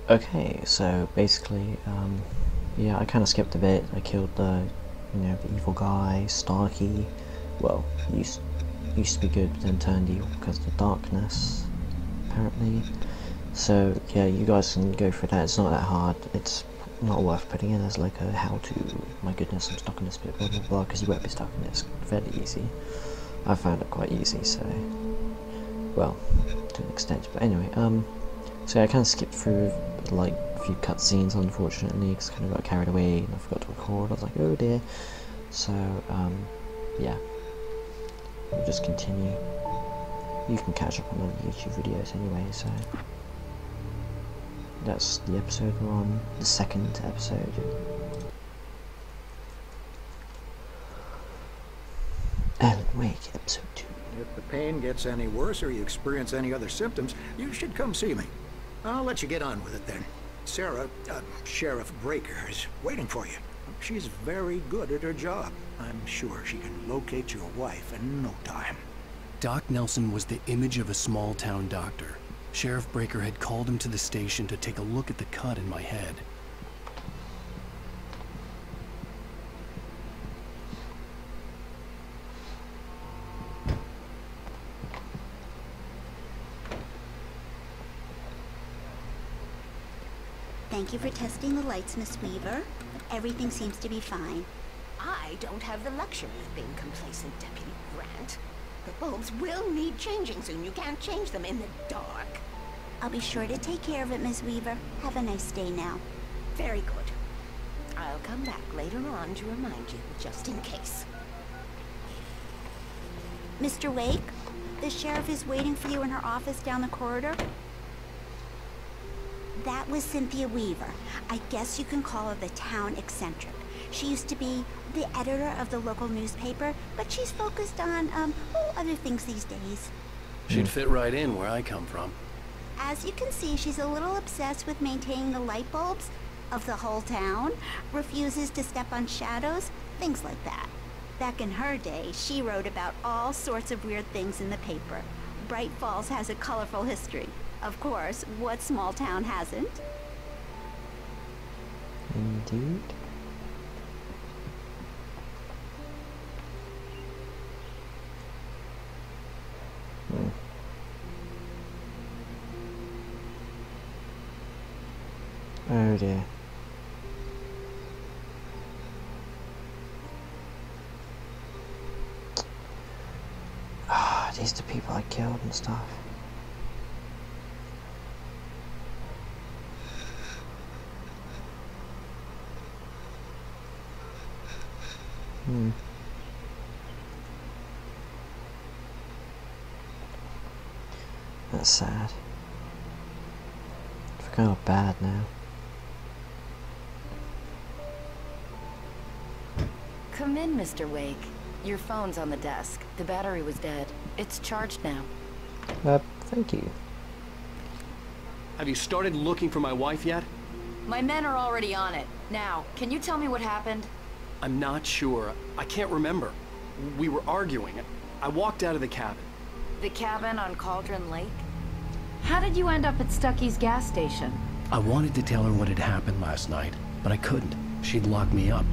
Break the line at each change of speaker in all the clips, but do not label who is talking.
Okay, so basically, yeah, I kind of skipped a bit. I killed the, the evil guy, Starkey. Well, used to be good, but then turned evil because of the darkness, apparently. So yeah, you guys can go through that. It's not that hard. It's not worth putting in as like a how-to. My goodness, I'm stuck in this bit, blah blah blah. Because you won't be stuck in this. Fairly easy. I found it quite easy, so well, to an extent. But anyway, so I kind of skipped through like a few cutscenes, unfortunately, because I kind of got carried away and I forgot to record. I was like, oh dear. So yeah, we'll just continue. You can catch up on other YouTube videos anyway. So that's the episode we're on, the second episode. Alan Wake, episode 2.
If the pain gets any worse or you experience any other symptoms, you should come see me. I'll let you get on with it then. Sarah, Sheriff Breaker, is waiting for you. She's very good at her job. I'm sure she can locate your wife in no time.
Doc Nelson was the image of a small-town doctor. Sheriff Breaker had called him to the station to take a look at the cut in my head.
Thank you for testing the lights, Miss Weaver. Everything seems to be fine.
I don't have the luxury of being complacent, Deputy Grant. The bulbs will need changing soon. You can't change them in the dark.
I'll be sure to take care of it, Miss Weaver. Have a nice day now.
Very good. I'll come back later on to remind you, just in case.
Mr. Wake, the sheriff is waiting for you in her office down the corridor. That was Cynthia Weaver. I guess you can call her the town eccentric. She used to be the editor of the local newspaper, but she's focused on, other things these days.
She'd fit right in where I come from.
As you can see, she's a little obsessed with maintaining the light bulbs of the whole town, refuses to step on shadows, things like that. Back in her day, she wrote about all sorts of weird things in the paper. Bright Falls has a colorful history. Of course, what small town hasn't?
Indeed. Oh dear. Ah, these are the people I killed and stuff. That's sad. It's kind of bad now.
Come in, Mr. Wake. Your phone's on the desk. The battery was dead. It's charged now.
Thank you.
Have you started looking for my wife yet?
My men are already on it. Now, can you tell me what happened?
I'm not sure. I can't remember. We were arguing. I walked out of the cabin.
The cabin on Cauldron Lake? How did you end up at Stucky's gas station?
I wanted to tell her what had happened last night, but I couldn't. She'd lock me up.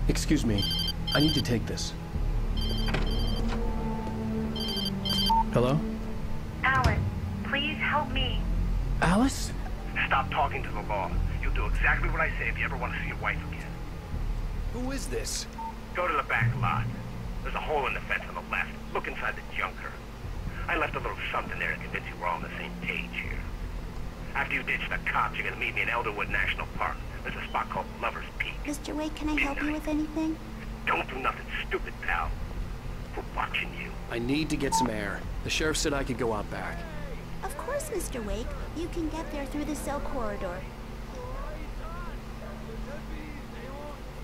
Excuse me. I need to take this. Hello?
Alan, please help me.
Alice?
Stop talking to the law. You'll do exactly what I say if you ever want to see your wife again.
Who is this?
Go to the back lot. There's a hole in the fence on the left. Look inside the junker. I left a little something there to convince you we're all on the same page here. After you ditch the cops, you're gonna meet me in Elderwood National Park. There's a spot called Lover's Peak.
Mr. Wake, can I help you with anything?
Don't do nothing stupid, pal. We're watching you.
I need to get some air. The sheriff said I could go out back.
Of course, Mr. Wake. You can get there through the cell corridor.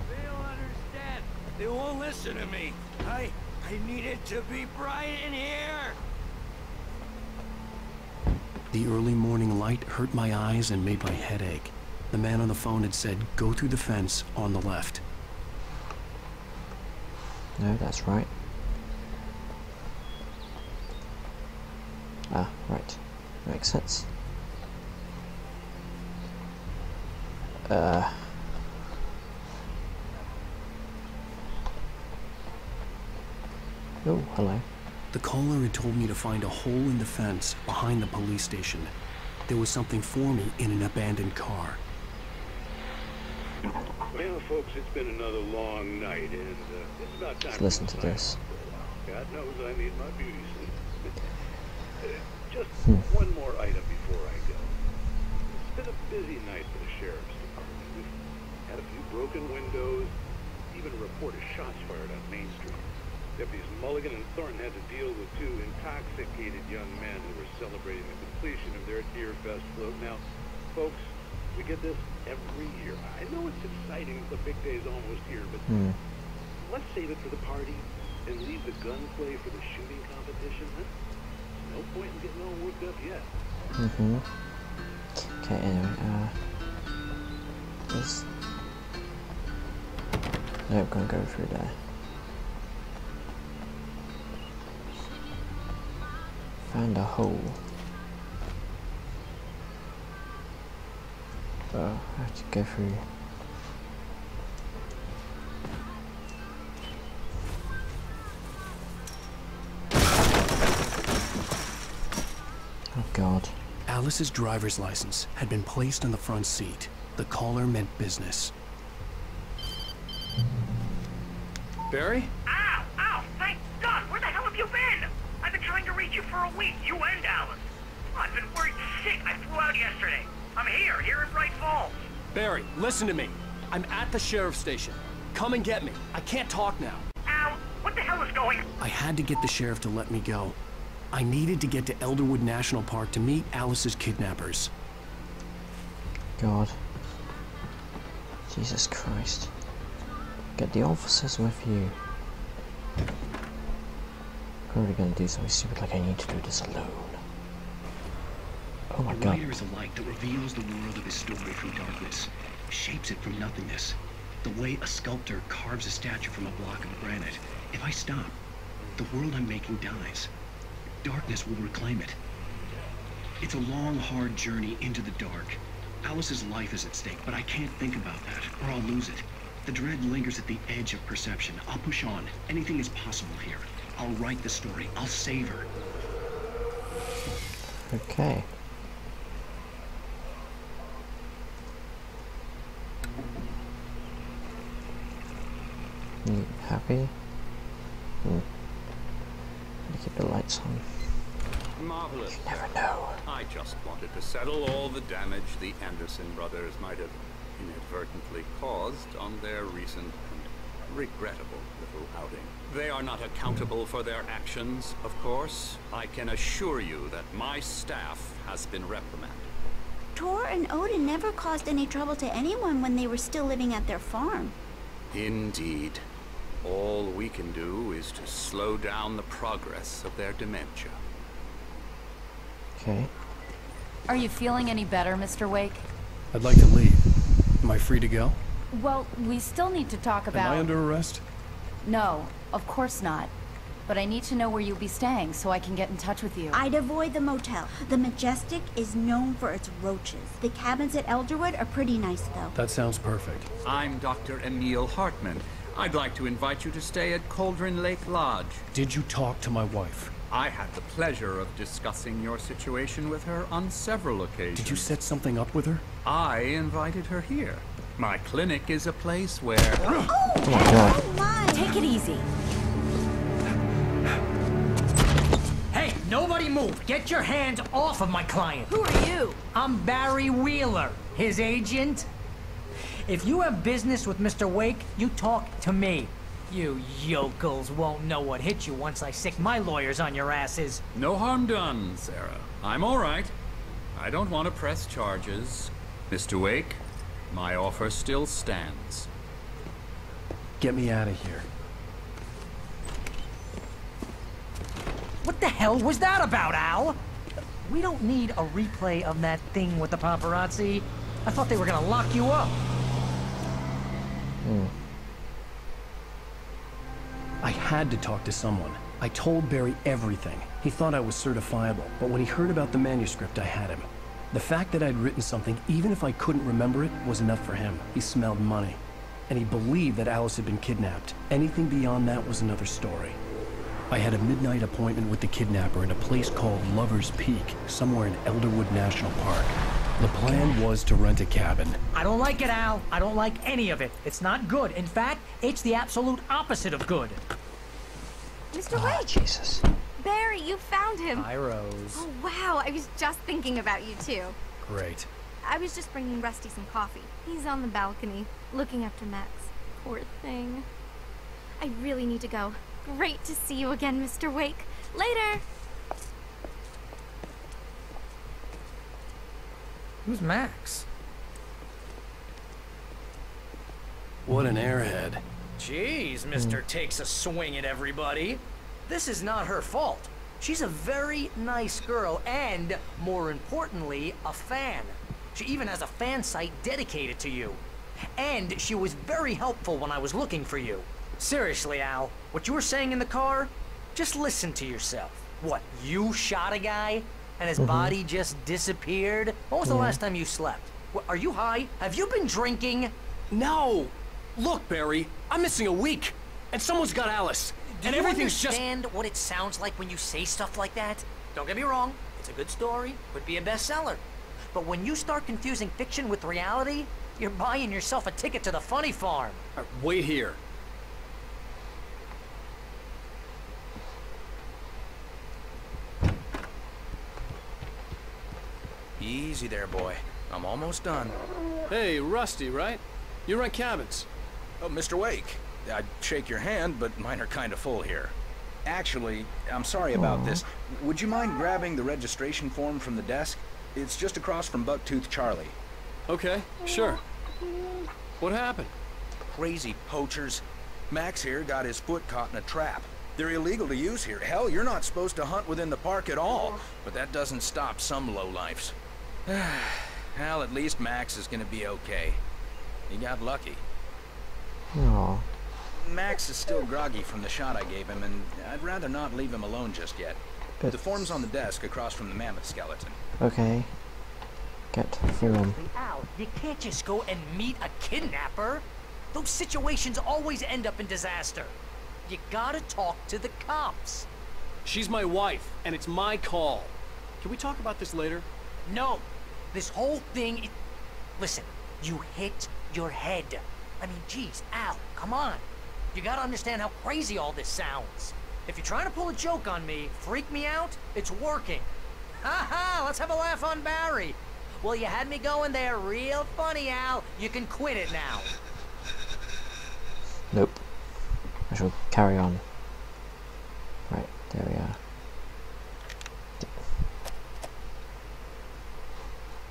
They don't understand. They won't listen to me. I need it to be bright in here.
The early morning light hurt my eyes and made my head ache. The man on the phone had said, go through the fence on the left.
No, that's right. Ah, right. Makes sense. Oh, hello.
The caller had told me to find a hole in the fence behind the police station. There was something for me in an abandoned car.
Well, folks, it's been another long night, and it's about time.
Let's listen to this.
God knows I need my beauty sleep. Just one more item before I go. It's been a busy night for the sheriff's department. We've had a few broken windows, even a report of shots fired on Main Street. Deputies Mulligan and Thornton had to deal with two intoxicated young men who were celebrating the completion of their Deer Fest float. Now, folks, we get this every year. I know it's exciting, the big day's almost here, but let's save it for the party and leave the gunplay for the shooting competition, huh? No point in getting all worked up yet.
Okay, anyway, this... Nope, gonna go through there. Found a hole. Oh, I have to go through. Oh God.
Alice's driver's license had been placed on the front seat. The caller meant business.
Barry? Ow! Ow! Thank God! Where the hell have you been? I've been trying to reach you for a week, you and Alice. I've been worried sick. I flew out yesterday. I'm here in Bright Falls.
Barry, listen to me. I'm at the sheriff's station. Come and get me. I can't talk now.
Ow! What the hell is going on?
I had to get the sheriff to let me go. I needed to get to Elderwood National Park to meet Alice's kidnappers.
God. Jesus Christ. Get the officers with you. Probably gonna do something stupid like I need to do this alone. Oh my God.
A writer is a light that reveals the world of his story from darkness, shapes it from nothingness. The way a sculptor carves a statue from a block of granite. If I stop, the world I'm making dies. Darkness will reclaim it. It's a long, hard journey into the dark. Alice's life is at stake, but I can't think about that, or I'll lose it. The dread lingers at the edge of perception. I'll push on. Anything is possible here. I'll write the story. I'll save her.
Okay. You happy? Keep the lights on.
Marvelous.
You never know.
I just wanted to settle all the damage the Anderson brothers might have inadvertently caused on their recent and regrettable little outing. They are not accountable for their actions, of course. I can assure you that my staff has been reprimanded.
Tor and Odin never caused any trouble to anyone when they were still living at their farm.
Indeed. All we can do is to slow down the progress of their dementia.
Okay.
Are you feeling any better, Mr. Wake?
I'd like to leave. Am I free to go?
Well, we still need to talk about...
Am I under arrest?
No, of course not. But I need to know where you'll be staying so I can get in touch with you.
I'd avoid the motel. The Majestic is known for its roaches. The cabins at Elderwood are pretty nice, though.
That sounds perfect.
I'm Dr. Emil Hartman. I'd like to invite you to stay at Cauldron Lake Lodge.
Did you talk to my wife?
I had the pleasure of discussing your situation with her on several occasions.
Did you set something up with her?
I invited her here. My clinic is a place where...
Oh my!
Take it easy.
Hey, nobody move! Get your hands off of my client!
Who are you?
I'm Barry Wheeler, his agent. If you have business with Mr. Wake, you talk to me. You yokels won't know what hit you once I sick my lawyers on your asses.
No harm done, Sarah. I'm all right. I don't want to press charges. Mr. Wake, my offer still stands.
Get me out of here.
What the hell was that about, Al? We don't need a replay of that thing with the paparazzi. I thought they were gonna lock you up.
I had to talk to someone.
I told Barry everything. He thought I was certifiable, but when he heard about the manuscript, I had him. The fact that I'd written something, even if I couldn't remember it, was enough for him. He smelled money. And he believed that Alice had been kidnapped. Anything beyond that was another story. I had a midnight appointment with the kidnapper in a place called Lover's Peak, somewhere in Elderwood National Park. The plan was to rent a cabin.
I don't like it, Al. I don't like any of it. It's not good. In fact, it's the absolute opposite of good.
Mr. Wake!
Jesus.
Barry, you found him.
Hi, Rose.
Oh, wow. I was just thinking about you, too.
Great.
I was just bringing Rusty some coffee. He's on the balcony, looking after Max. Poor thing. I really need to go. Great to see you again, Mr. Wake. Later!
Who's Max?
What an airhead.
Jeez, Mr. Takes a swing at everybody. This is not her fault. She's a very nice girl and, more importantly, a fan. She even has a fan site dedicated to you. And she was very helpful when I was looking for you. Seriously, Al, what you were saying in the car, just listen to yourself. What, you shot a guy and his body just disappeared? When was the last time you slept? What, are you high? Have you been drinking?
No! Look, Barry, I'm missing a week, and someone's got Alice, and everything's just—
Do you understand what it sounds like when you say stuff like that? Don't get me wrong, it's a good story, could be a bestseller. But when you start confusing fiction with reality, you're buying yourself a ticket to the funny farm.
Wait here.
Easy there, boy. I'm almost done.
Hey, Rusty, right? You rent cabins.
Oh, Mr. Wake. I'd shake your hand, but mine are kind of full here. Actually, I'm sorry about this. Would you mind grabbing the registration form from the desk? It's just across from Bucktooth Charlie.
Okay, sure. What happened?
Crazy poachers. Max here got his foot caught in a trap. They're illegal to use here. Hell, you're not supposed to hunt within the park at all. But that doesn't stop some lowlifes. Well, at least Max is gonna be okay. He got lucky.
Oh.
Max is still groggy from the shot I gave him, and I'd rather not leave him alone just yet. The form's on the desk across from the mammoth skeleton.
Okay. Get through him.
Al, you can't just go and meet a kidnapper. Those situations always end up in disaster. You gotta talk to the cops.
She's my wife, and it's my call. Can we talk about this later?
No. This whole thing... Listen, you hit your head. I mean, geez, Al, come on. You gotta understand how crazy all this sounds. If you're trying to pull a joke on me, freak me out, it's working. Ha ha, let's have a laugh on Barry. Well, you had me going there real funny, Al. You can quit it now.
Nope. I shall carry on. Right, there we are.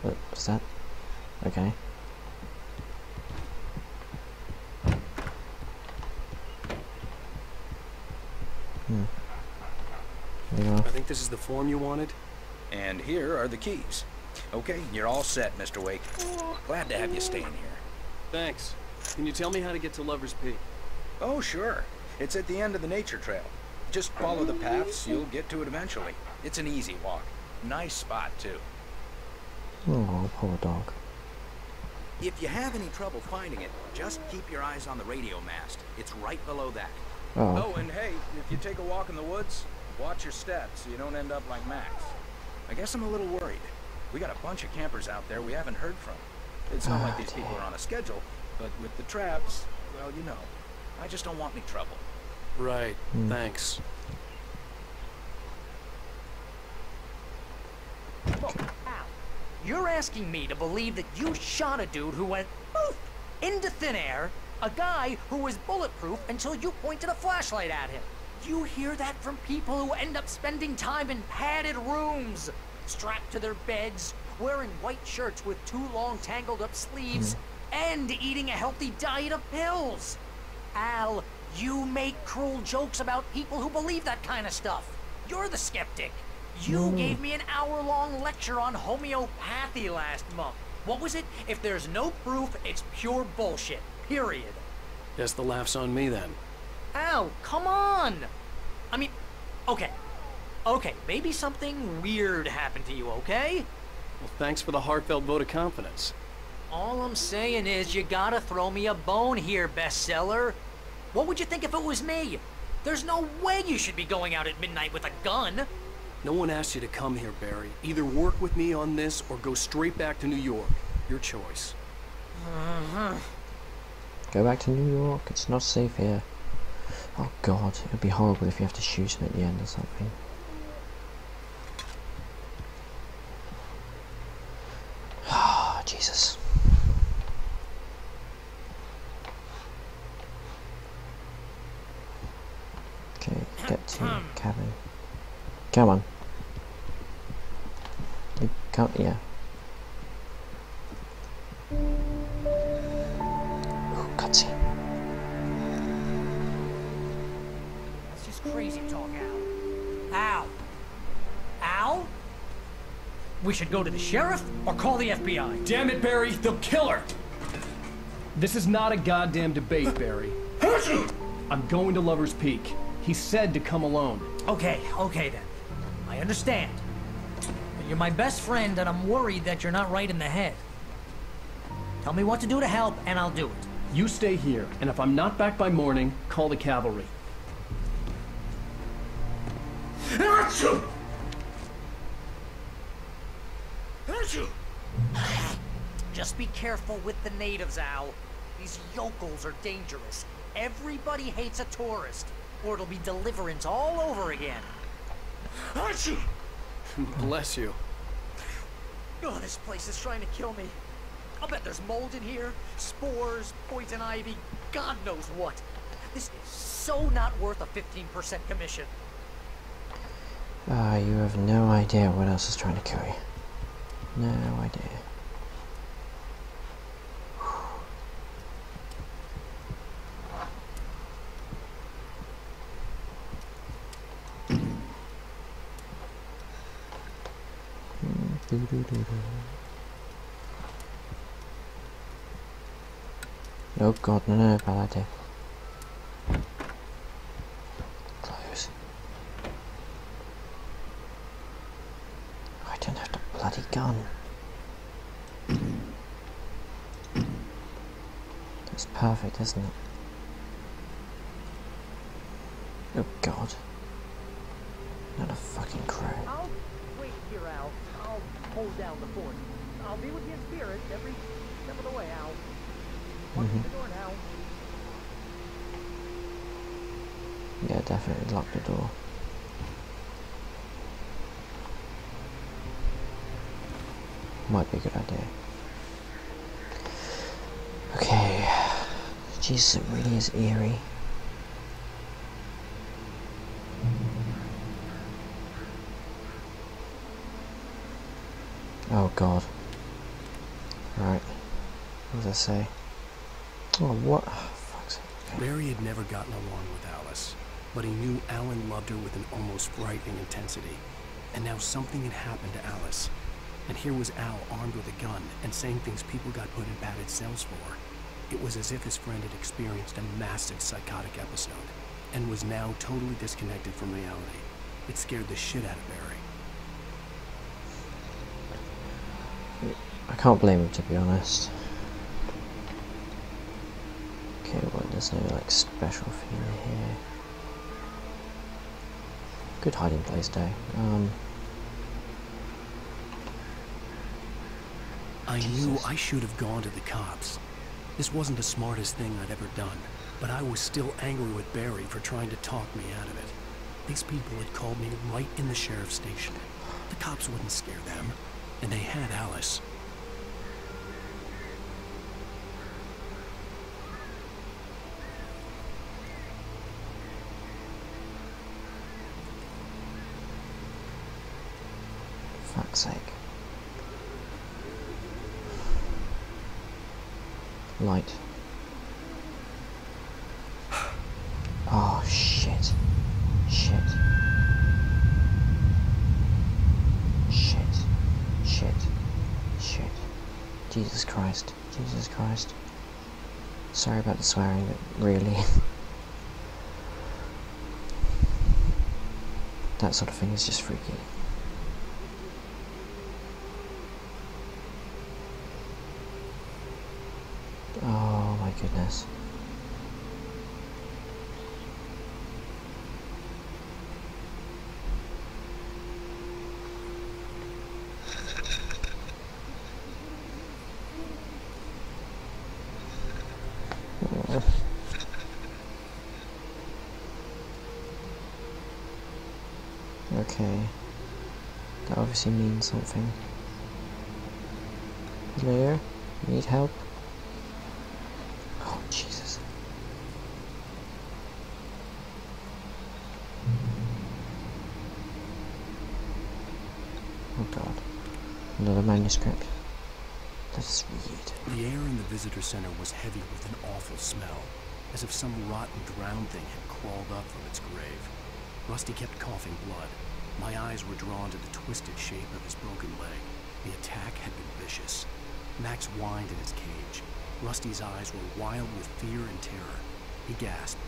What's that? Okay. There you go.
I think this is the form you wanted.
And here are the keys. Okay, you're all set, Mr. Wake. Glad to have you staying here.
Thanks. Can you tell me how to get to Lover's Peak?
Oh, sure. It's at the end of the nature trail. Just follow the paths, you'll get to it eventually. It's an easy walk. Nice spot, too.
Oh, poor dog.
If you have any trouble finding it, just keep your eyes on the radio mast. It's right below that.
Oh,
Oh, and hey, if you take a walk in the woods, watch your steps so you don't end up like Max. I guess I'm a little worried. We got a bunch of campers out there we haven't heard from. It's not like these people are on a schedule, but with the traps, well, you know, I just don't want any trouble.
Right, thanks.
Look, Al, you're asking me to believe that you shot a dude who went poof into thin air, a guy who was bulletproof until you pointed a flashlight at him. You hear that from people who end up spending time in padded rooms, strapped to their beds, wearing white shirts with too long tangled up sleeves, and eating a healthy diet of pills. Al, you make cruel jokes about people who believe that kind of stuff. You're the skeptic. You gave me an hour-long lecture on homeopathy last month. What was it? If there's no proof, it's pure bullshit. Period.
Guess the laugh's on me then.
Al, come on! I mean, Okay. Okay, maybe something weird happened to you, okay?
Well, thanks for the heartfelt vote of confidence.
All I'm saying is you gotta throw me a bone here, bestseller. What would you think if it was me? There's no way you should be going out at midnight with a gun.
No one asked you to come here, Barry. Either work with me on this or go straight back to New York. Your choice.
Go back to New York. It's not safe here. Oh God, it would be horrible if you have to shoot him at the end or something. Ah, Jesus. Okay, get to cabin. Come on. You can't, yeah. Ooh, cutscene.
That's just crazy talk, Al. Al? Al? We should go to the sheriff or call the FBI.
Damn it, Barry, they'll kill her! This is not a goddamn debate, Barry. I'm going to Lover's Peak. He said to come alone.
Okay, okay then. I understand. But you're my best friend and I'm worried that you're not right in the head. Tell me what to do to help and I'll do it.
You stay here, and if I'm not back by morning, call the cavalry.
Just be careful with the natives, Al. These yokels are dangerous. Everybody hates a tourist, or it'll be Deliverance all over again.
Bless you.
Oh, this place is trying to kill me. I'll bet there's mold in here, spores, poison ivy, God knows what. This is so not worth a 15% commission.
You have no idea what else is trying to kill you. No idea. Oh God, no, bad idea. Close. I don't have the bloody gun. That's perfect, isn't it? Oh God. Not a fucking crow.
I'll wait here, Al. I'll hold down the fort. I'll be with you in spirit every step of the way, Al. Watch the door now.
Yeah, definitely lock the door. Might be a good idea. Okay. Jesus, it really is eerie. Oh God. Right. What does I say? Oh, what? Oh, fuck's sake. Okay.
Barry had never gotten along with Alice, but he knew Alan loved her with an almost frightening intensity. And now something had happened to Alice. And here was Al armed with a gun and saying things people got put in padded cells for. It was as if his friend had experienced a massive psychotic episode and was now totally disconnected from reality. It scared the shit out of Barry.
I can't blame him, to be honest. Okay, well, there's no like special thing here. Good hiding place though.
I knew I should have gone to the cops. This wasn't the smartest thing I'd ever done, but I was still angry with Barry for trying to talk me out of it. These people had called me right in the sheriff's station. The cops wouldn't scare them, and they had Alice.
Fuck's sake. Light. Oh shit. Shit. Shit. Shit. Shit. Jesus Christ. Jesus Christ. Sorry about the swearing, but really. That sort of thing is just freaky. Oh my goodness. Okay, that obviously means something. Hello? You need help? Oh, Jesus. Oh God. Another manuscript. That's weird.
The air in the visitor center was heavy with an awful smell, as if some rotten drowned thing had crawled up from its grave. Rusty kept coughing blood. My eyes were drawn to the twisted shape of his broken leg. The attack had been vicious. Max whined in his cage. Rusty's eyes were wild with fear and terror. He gasped,